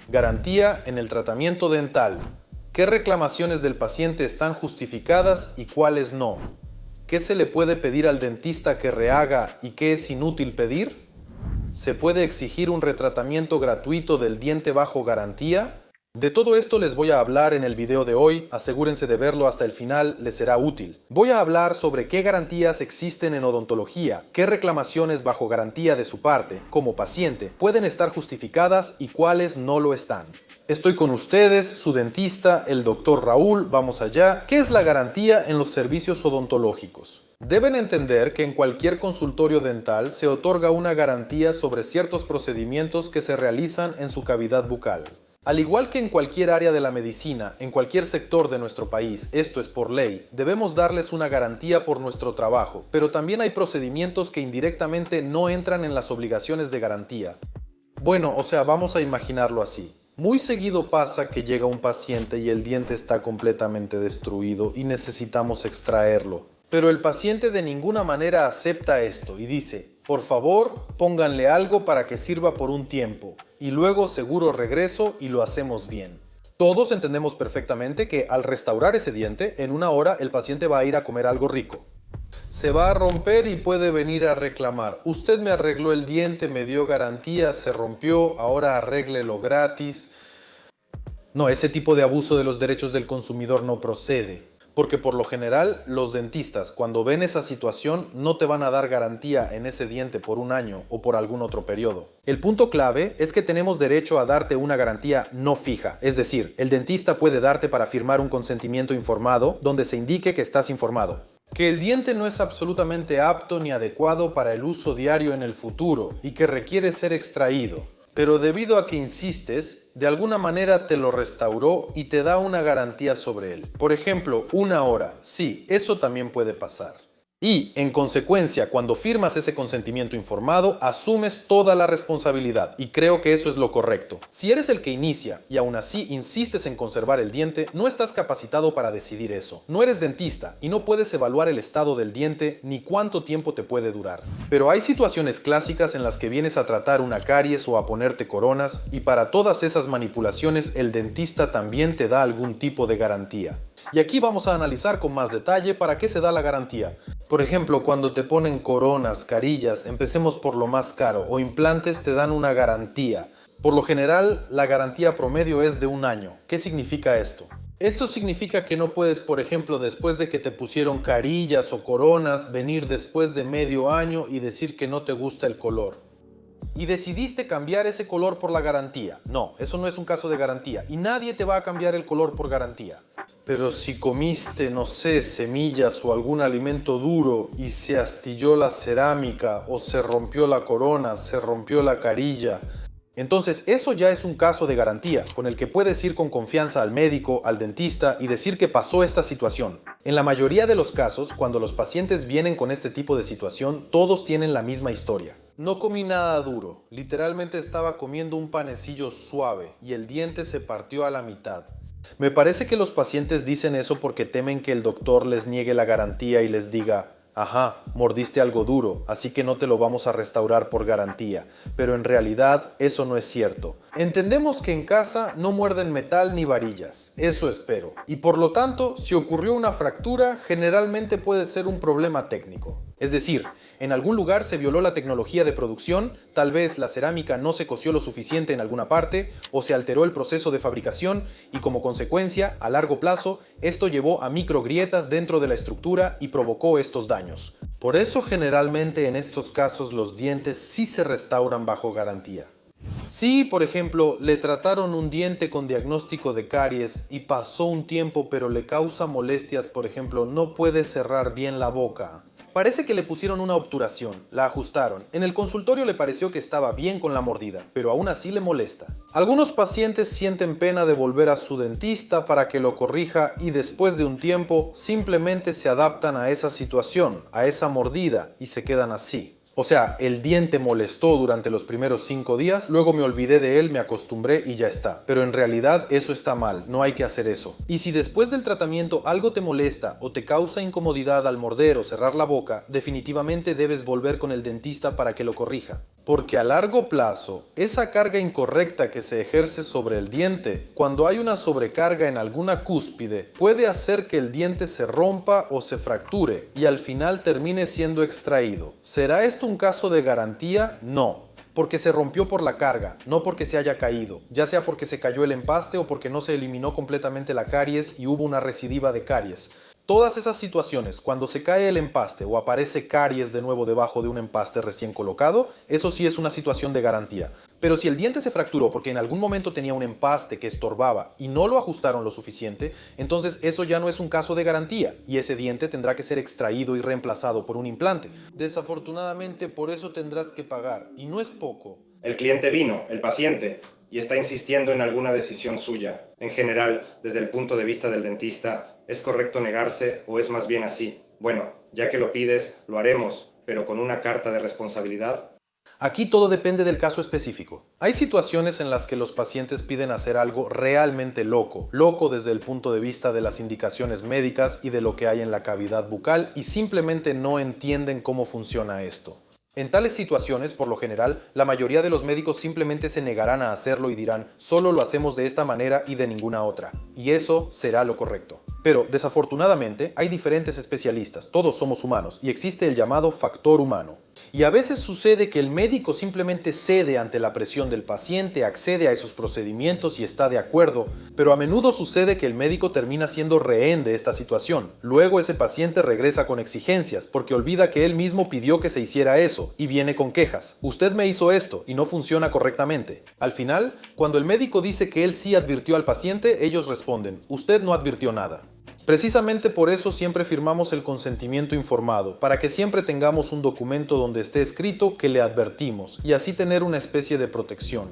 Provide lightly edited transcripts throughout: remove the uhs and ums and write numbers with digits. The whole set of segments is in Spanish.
Garantía en el tratamiento dental. ¿Qué reclamaciones del paciente están justificadas y cuáles no? ¿Qué se le puede pedir al dentista que rehaga y qué es inútil pedir? ¿Se puede exigir un retratamiento gratuito del diente bajo garantía? De todo esto les voy a hablar en el video de hoy, asegúrense de verlo hasta el final, les será útil. Voy a hablar sobre qué garantías existen en odontología, qué reclamaciones bajo garantía de su parte, como paciente, pueden estar justificadas y cuáles no lo están. Estoy con ustedes, su dentista, el Dr. Raúl, vamos allá. ¿Qué es la garantía en los servicios odontológicos? Deben entender que en cualquier consultorio dental se otorga una garantía sobre ciertos procedimientos que se realizan en su cavidad bucal. Al igual que en cualquier área de la medicina, en cualquier sector de nuestro país, esto es por ley, debemos darles una garantía por nuestro trabajo, pero también hay procedimientos que indirectamente no entran en las obligaciones de garantía. Bueno, vamos a imaginarlo así. Muy seguido pasa que llega un paciente y el diente está completamente destruido y necesitamos extraerlo. Pero el paciente de ninguna manera acepta esto y dice: por favor, pónganle algo para que sirva por un tiempo y luego seguro regreso y lo hacemos bien. Todos entendemos perfectamente que al restaurar ese diente, en una hora el paciente va a ir a comer algo rico. Se va a romper y puede venir a reclamar: usted me arregló el diente, me dio garantía, se rompió, ahora arréglelo gratis. No, ese tipo de abuso de los derechos del consumidor no procede. Porque por lo general, los dentistas, cuando ven esa situación, no te van a dar garantía en ese diente por un año o por algún otro periodo. El punto clave es que tenemos derecho a darte una garantía no fija. Es decir, el dentista puede darte para firmar un consentimiento informado donde se indique que estás informado. Que el diente no es absolutamente apto ni adecuado para el uso diario en el futuro y que requiere ser extraído. Pero debido a que insistes, de alguna manera te lo restauró y te da una garantía sobre él. Por ejemplo, una hora. Sí, eso también puede pasar. Y, en consecuencia, cuando firmas ese consentimiento informado, asumes toda la responsabilidad, y creo que eso es lo correcto. Si eres el que inicia y aún así insistes en conservar el diente, no estás capacitado para decidir eso. No eres dentista y no puedes evaluar el estado del diente ni cuánto tiempo te puede durar. Pero hay situaciones clásicas en las que vienes a tratar una caries o a ponerte coronas, y para todas esas manipulaciones el dentista también te da algún tipo de garantía. Y aquí vamos a analizar con más detalle para qué se da la garantía. Por ejemplo, cuando te ponen coronas, carillas, empecemos por lo más caro, o implantes, te dan una garantía. Por lo general, la garantía promedio es de un año. ¿Qué significa esto? Esto significa que no puedes, por ejemplo, después de que te pusieron carillas o coronas, venir después de medio año y decir que no te gusta el color. Y decidiste cambiar ese color por la garantía. No, eso no es un caso de garantía y nadie te va a cambiar el color por garantía. Pero si comiste, no sé, semillas o algún alimento duro y se astilló la cerámica o se rompió la corona, se rompió la carilla, entonces eso ya es un caso de garantía, con el que puedes ir con confianza al médico, al dentista y decir que pasó esta situación. En la mayoría de los casos, cuando los pacientes vienen con este tipo de situación, todos tienen la misma historia. No comí nada duro, literalmente estaba comiendo un panecillo suave y el diente se partió a la mitad. Me parece que los pacientes dicen eso porque temen que el doctor les niegue la garantía y les diga: ajá, mordiste algo duro, así que no te lo vamos a restaurar por garantía. Pero en realidad eso no es cierto. Entendemos que en casa no muerden metal ni varillas, eso espero. Y por lo tanto, si ocurrió una fractura, generalmente puede ser un problema técnico. Es decir, en algún lugar se violó la tecnología de producción, tal vez la cerámica no se coció lo suficiente en alguna parte, o se alteró el proceso de fabricación y como consecuencia, a largo plazo, esto llevó a microgrietas dentro de la estructura y provocó estos daños. Por eso generalmente en estos casos los dientes sí se restauran bajo garantía. Si, por ejemplo, le trataron un diente con diagnóstico de caries y pasó un tiempo pero le causa molestias, por ejemplo, no puede cerrar bien la boca. Parece que le pusieron una obturación, la ajustaron. En el consultorio le pareció que estaba bien con la mordida, pero aún así le molesta. Algunos pacientes sienten pena de volver a su dentista para que lo corrija y después de un tiempo simplemente se adaptan a esa situación, a esa mordida y se quedan así. O sea, el diente molestó durante los primeros 5 días, luego me olvidé de él, me acostumbré y ya está. Pero en realidad eso está mal, no hay que hacer eso. Y si después del tratamiento algo te molesta o te causa incomodidad al morder o cerrar la boca, definitivamente debes volver con el dentista para que lo corrija. Porque a largo plazo, esa carga incorrecta que se ejerce sobre el diente, cuando hay una sobrecarga en alguna cúspide, puede hacer que el diente se rompa o se fracture y al final termine siendo extraído. ¿Será esto un caso de garantía? No, porque se rompió por la carga, no porque se haya caído, ya sea porque se cayó el empaste o porque no se eliminó completamente la caries y hubo una recidiva de caries. Todas esas situaciones, cuando se cae el empaste o aparece caries de nuevo debajo de un empaste recién colocado, eso sí es una situación de garantía. Pero si el diente se fracturó porque en algún momento tenía un empaste que estorbaba y no lo ajustaron lo suficiente, entonces eso ya no es un caso de garantía y ese diente tendrá que ser extraído y reemplazado por un implante. Desafortunadamente, por eso tendrás que pagar, y no es poco. El cliente vino, el paciente, y está insistiendo en alguna decisión suya. En general, desde el punto de vista del dentista, ¿es correcto negarse o es más bien así? Bueno, ya que lo pides, lo haremos, pero con una carta de responsabilidad. Aquí todo depende del caso específico. Hay situaciones en las que los pacientes piden hacer algo realmente loco desde el punto de vista de las indicaciones médicas y de lo que hay en la cavidad bucal y simplemente no entienden cómo funciona esto. En tales situaciones, por lo general, la mayoría de los médicos simplemente se negarán a hacerlo y dirán, solo lo hacemos de esta manera y de ninguna otra. Y eso será lo correcto. Pero, desafortunadamente, hay diferentes especialistas, todos somos humanos, y existe el llamado factor humano. Y a veces sucede que el médico simplemente cede ante la presión del paciente, accede a esos procedimientos y está de acuerdo, pero a menudo sucede que el médico termina siendo rehén de esta situación. Luego ese paciente regresa con exigencias, porque olvida que él mismo pidió que se hiciera eso, y viene con quejas. Usted me hizo esto, y no funciona correctamente. Al final, cuando el médico dice que él sí advirtió al paciente, ellos responden, usted no advirtió nada. Precisamente por eso siempre firmamos el consentimiento informado, para que siempre tengamos un documento donde esté escrito que le advertimos y así tener una especie de protección.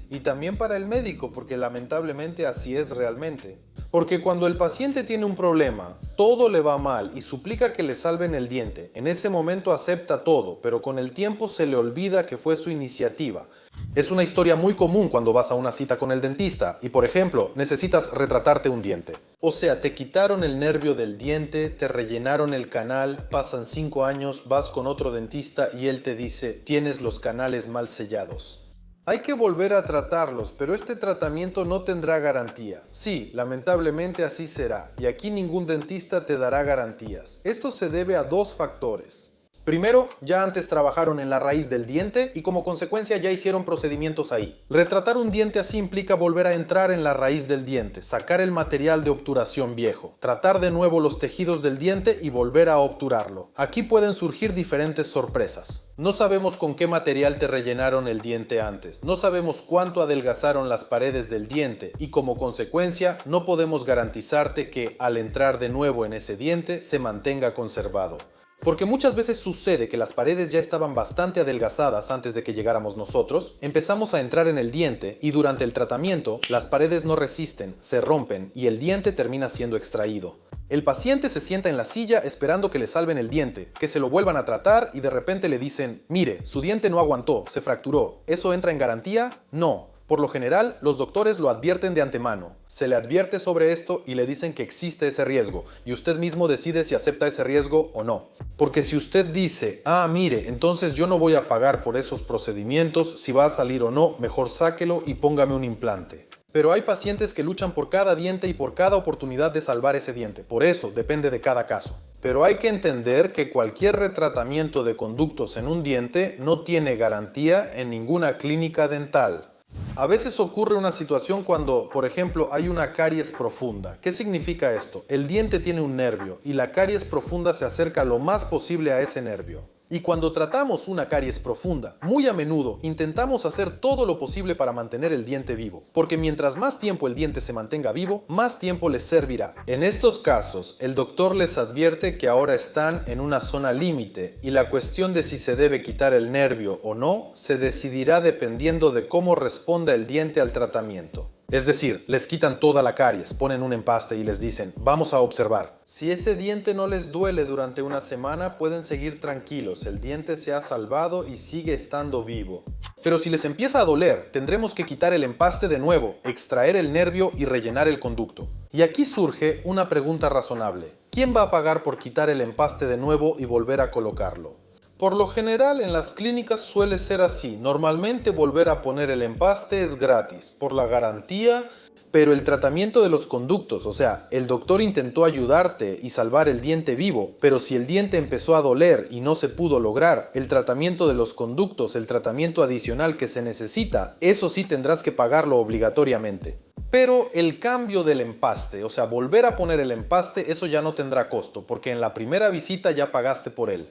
Y también para el médico, porque lamentablemente así es realmente. Porque cuando el paciente tiene un problema, todo le va mal y suplica que le salven el diente, en ese momento acepta todo, pero con el tiempo se le olvida que fue su iniciativa. Es una historia muy común cuando vas a una cita con el dentista y, por ejemplo, necesitas retratarte un diente. O sea, te quitaron el nervio del diente, te rellenaron el canal, pasan 5 años, vas con otro dentista y él te dice, tienes los canales mal sellados. Hay que volver a tratarlos, pero este tratamiento no tendrá garantía. Sí, lamentablemente así será, y aquí ningún dentista te dará garantías. Esto se debe a dos factores. Primero, ya antes trabajaron en la raíz del diente y como consecuencia ya hicieron procedimientos ahí. Retratar un diente así implica volver a entrar en la raíz del diente, sacar el material de obturación viejo, tratar de nuevo los tejidos del diente y volver a obturarlo. Aquí pueden surgir diferentes sorpresas. No sabemos con qué material te rellenaron el diente antes, no sabemos cuánto adelgazaron las paredes del diente y como consecuencia no podemos garantizarte que al entrar de nuevo en ese diente se mantenga conservado. Porque muchas veces sucede que las paredes ya estaban bastante adelgazadas antes de que llegáramos nosotros, empezamos a entrar en el diente y durante el tratamiento las paredes no resisten, se rompen y el diente termina siendo extraído. El paciente se sienta en la silla esperando que le salven el diente, que se lo vuelvan a tratar y de repente le dicen, mire, su diente no aguantó, se fracturó. ¿Eso entra en garantía? No. Por lo general, los doctores lo advierten de antemano. Se le advierte sobre esto y le dicen que existe ese riesgo, y usted mismo decide si acepta ese riesgo o no. Porque si usted dice, mire, entonces yo no voy a pagar por esos procedimientos, si va a salir o no, mejor sáquelo y póngame un implante. Pero hay pacientes que luchan por cada diente y por cada oportunidad de salvar ese diente, por eso depende de cada caso. Pero hay que entender que cualquier retratamiento de conductos en un diente no tiene garantía en ninguna clínica dental. A veces ocurre una situación cuando, por ejemplo, hay una caries profunda. ¿Qué significa esto? El diente tiene un nervio y la caries profunda se acerca lo más posible a ese nervio. Y cuando tratamos una caries profunda, muy a menudo intentamos hacer todo lo posible para mantener el diente vivo, porque mientras más tiempo el diente se mantenga vivo, más tiempo les servirá. En estos casos, el doctor les advierte que ahora están en una zona límite y la cuestión de si se debe quitar el nervio o no se decidirá dependiendo de cómo responda el diente al tratamiento. Es decir, les quitan toda la caries, ponen un empaste y les dicen, vamos a observar. Si ese diente no les duele durante una semana, pueden seguir tranquilos, el diente se ha salvado y sigue estando vivo. Pero si les empieza a doler, tendremos que quitar el empaste de nuevo, extraer el nervio y rellenar el conducto. Y aquí surge una pregunta razonable. ¿Quién va a pagar por quitar el empaste de nuevo y volver a colocarlo? Por lo general en las clínicas suele ser así. Normalmente volver a poner el empaste es gratis, por la garantía, pero el tratamiento de los conductos, o sea, el doctor intentó ayudarte y salvar el diente vivo, pero si el diente empezó a doler y no se pudo lograr, el tratamiento de los conductos, el tratamiento adicional que se necesita, eso sí tendrás que pagarlo obligatoriamente. Pero el cambio del empaste, o sea, volver a poner el empaste, eso ya no tendrá costo, porque en la primera visita ya pagaste por él.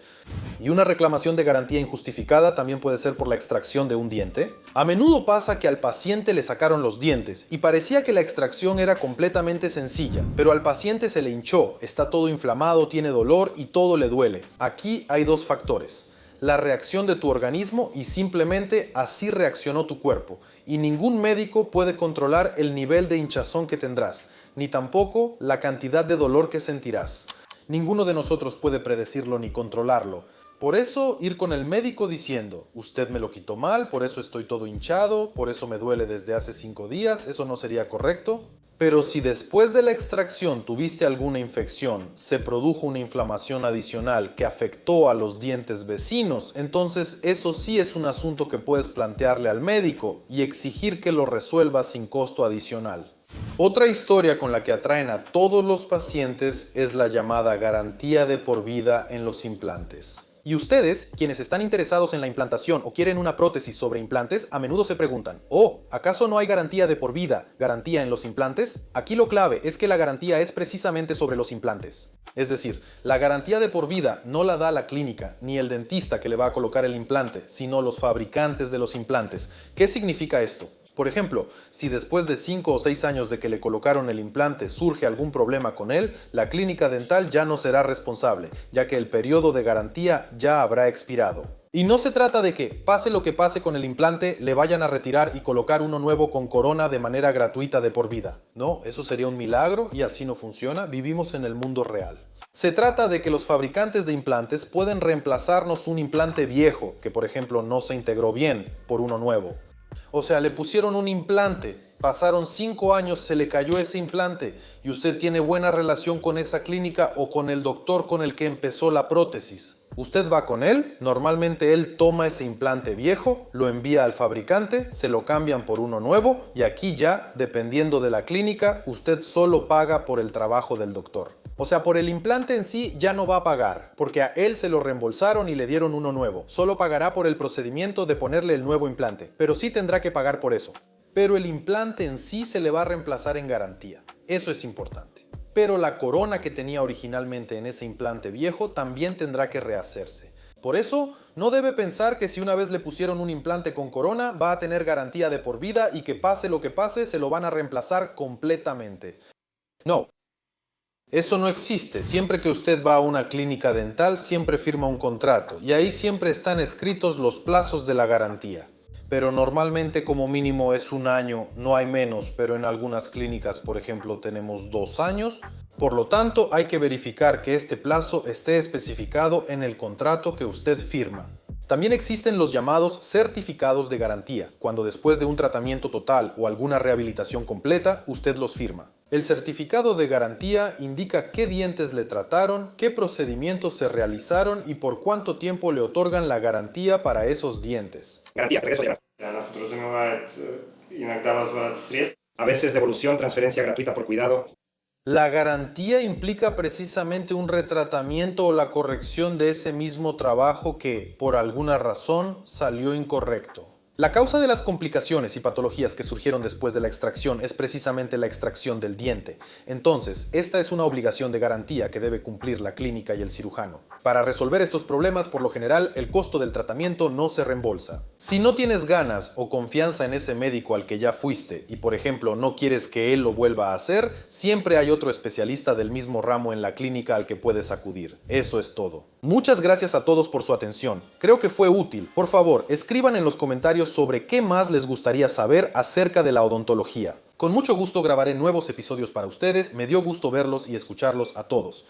Y una reclamación de garantía injustificada también puede ser por la extracción de un diente. A menudo pasa que al paciente le sacaron los dientes y parecía que la extracción era completamente sencilla, pero al paciente se le hinchó, está todo inflamado, tiene dolor y todo le duele. Aquí hay dos factores: la reacción de tu organismo y simplemente así reaccionó tu cuerpo. Y ningún médico puede controlar el nivel de hinchazón que tendrás, ni tampoco la cantidad de dolor que sentirás. Ninguno de nosotros puede predecirlo ni controlarlo. Por eso ir con el médico diciendo, usted me lo quitó mal, por eso estoy todo hinchado, por eso me duele desde hace 5 días, eso no sería correcto. Pero si después de la extracción tuviste alguna infección, se produjo una inflamación adicional que afectó a los dientes vecinos, entonces eso sí es un asunto que puedes plantearle al médico y exigir que lo resuelva sin costo adicional. Otra historia con la que atraen a todos los pacientes es la llamada garantía de por vida en los implantes. Y ustedes, quienes están interesados en la implantación o quieren una prótesis sobre implantes, a menudo se preguntan, oh, ¿acaso no hay garantía de por vida, garantía en los implantes? Aquí lo clave es que la garantía es precisamente sobre los implantes. Es decir, la garantía de por vida no la da la clínica, ni el dentista que le va a colocar el implante, sino los fabricantes de los implantes. ¿Qué significa esto? Por ejemplo, si después de 5 o 6 años de que le colocaron el implante surge algún problema con él, la clínica dental ya no será responsable, ya que el periodo de garantía ya habrá expirado. Y no se trata de que, pase lo que pase con el implante, le vayan a retirar y colocar uno nuevo con corona de manera gratuita de por vida. No, eso sería un milagro y así no funciona, vivimos en el mundo real. Se trata de que los fabricantes de implantes pueden reemplazarnos un implante viejo, que por ejemplo no se integró bien, por uno nuevo. O sea, le pusieron un implante, pasaron 5 años, se le cayó ese implante y usted tiene buena relación con esa clínica o con el doctor con el que empezó la prótesis. Usted va con él, normalmente él toma ese implante viejo, lo envía al fabricante, se lo cambian por uno nuevo y aquí ya, dependiendo de la clínica, usted solo paga por el trabajo del doctor. O sea, por el implante en sí ya no va a pagar, porque a él se lo reembolsaron y le dieron uno nuevo. Solo pagará por el procedimiento de ponerle el nuevo implante, pero sí tendrá que pagar por eso. Pero el implante en sí se le va a reemplazar en garantía. Eso es importante. Pero la corona que tenía originalmente en ese implante viejo también tendrá que rehacerse. Por eso, no debe pensar que si una vez le pusieron un implante con corona, va a tener garantía de por vida y que pase lo que pase, se lo van a reemplazar completamente. No. Eso no existe. Siempre que usted va a una clínica dental, siempre firma un contrato y ahí siempre están escritos los plazos de la garantía. Pero normalmente como mínimo es 1 año, no hay menos, pero en algunas clínicas, por ejemplo, tenemos 2 años. Por lo tanto, hay que verificar que este plazo esté especificado en el contrato que usted firma. También existen los llamados certificados de garantía, cuando después de un tratamiento total o alguna rehabilitación completa, usted los firma. El certificado de garantía indica qué dientes le trataron, qué procedimientos se realizaron y por cuánto tiempo le otorgan la garantía para esos dientes. Garantía, regreso ya. A veces devolución, transferencia gratuita por cuidado. La garantía implica precisamente un retratamiento o la corrección de ese mismo trabajo que, por alguna razón, salió incorrecto. La causa de las complicaciones y patologías que surgieron después de la extracción es precisamente la extracción del diente. Entonces, esta es una obligación de garantía que debe cumplir la clínica y el cirujano. Para resolver estos problemas, por lo general, el costo del tratamiento no se reembolsa. Si no tienes ganas o confianza en ese médico al que ya fuiste y, por ejemplo, no quieres que él lo vuelva a hacer, siempre hay otro especialista del mismo ramo en la clínica al que puedes acudir. Eso es todo. Muchas gracias a todos por su atención. Creo que fue útil. Por favor, escriban en los comentarios sobre qué más les gustaría saber acerca de la odontología. Con mucho gusto grabaré nuevos episodios para ustedes, me dio gusto verlos y escucharlos a todos.